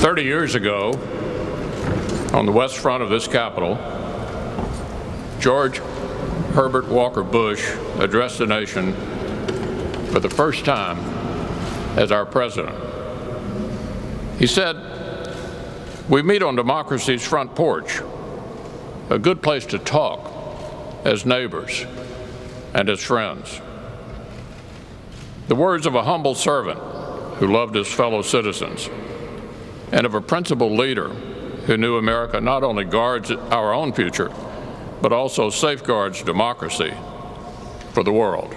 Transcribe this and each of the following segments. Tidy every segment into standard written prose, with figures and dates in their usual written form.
30 years ago, on the west front of this Capitol, George Herbert Walker Bush addressed the nation for the first time as our president. He said, "We meet on democracy's front porch, a good place to talk as neighbors and as friends." The words of a humble servant who loved his fellow citizens, and of a principled leader who knew America not only guards our own future, but also safeguards democracy for the world.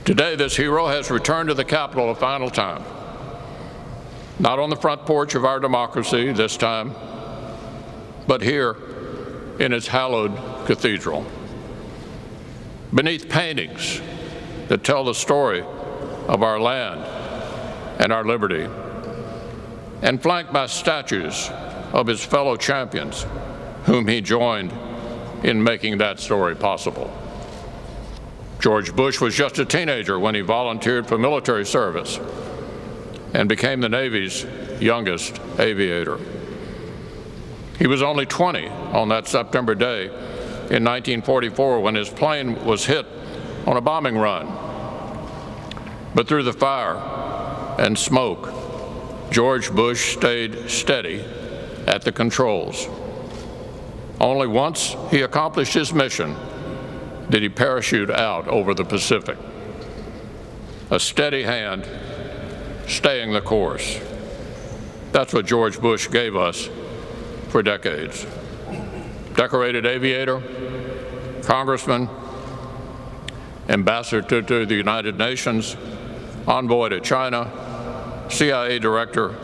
Today, this hero has returned to the Capitol a final time, not on the front porch of our democracy this time, but here in its hallowed cathedral, beneath paintings that tell the story of our land and our liberty, and flanked by statues of his fellow champions whom he joined in making that story possible. George Bush was just a teenager when he volunteered for military service and became the Navy's youngest aviator. He was only 20 on that September day in 1944 when his plane was hit on a bombing run. But through the fire and smoke, George Bush stayed steady at the controls. Only once he accomplished his mission did he parachute out over the Pacific. A steady hand, staying the course. That's what George Bush gave us for decades. Decorated aviator, congressman, ambassador to the United Nations, envoy to China, CIA director,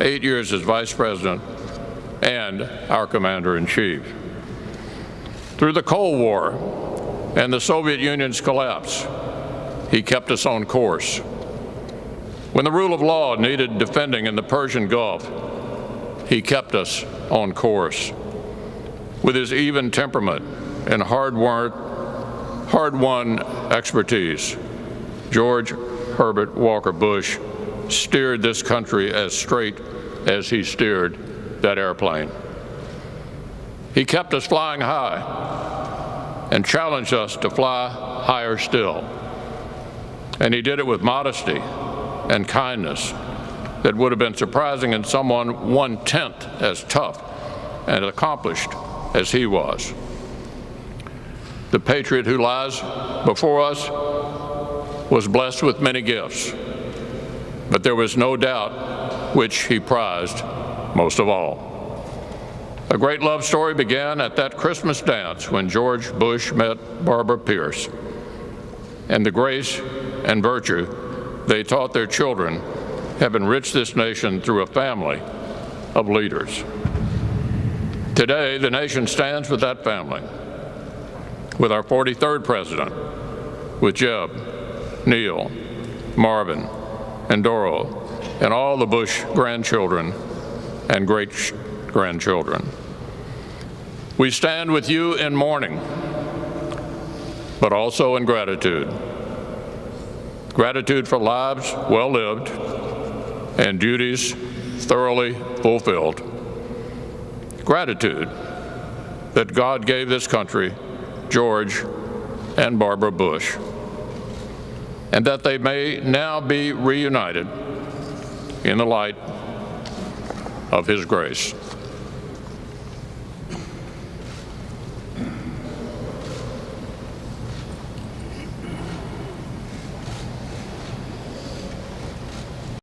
8 years as vice president, and our commander-in-chief. Through the Cold War and the Soviet Union's collapse, he kept us on course. When the rule of law needed defending in the Persian Gulf, he kept us on course. With his even temperament and hard-won expertise, George Herbert Walker Bush steered this country as straight as he steered that airplane. He kept us flying high and challenged us to fly higher still. And he did it with modesty and kindness that would have been surprising in someone 1/10 as tough and accomplished as he was. The patriot who lies before us was blessed with many gifts, but there was no doubt which he prized most of all. A great love story began at that Christmas dance when George Bush met Barbara Pierce, and the grace and virtue they taught their children have enriched this nation through a family of leaders. Today, the nation stands with that family, with our 43rd president, with Jeb, Neil, Marvin, and Doro, and all the Bush grandchildren and great-grandchildren. We stand with you in mourning, but also in gratitude. Gratitude for lives well lived and duties thoroughly fulfilled. Gratitude that God gave this country George and Barbara Bush, and that they may now be reunited in the light of his grace.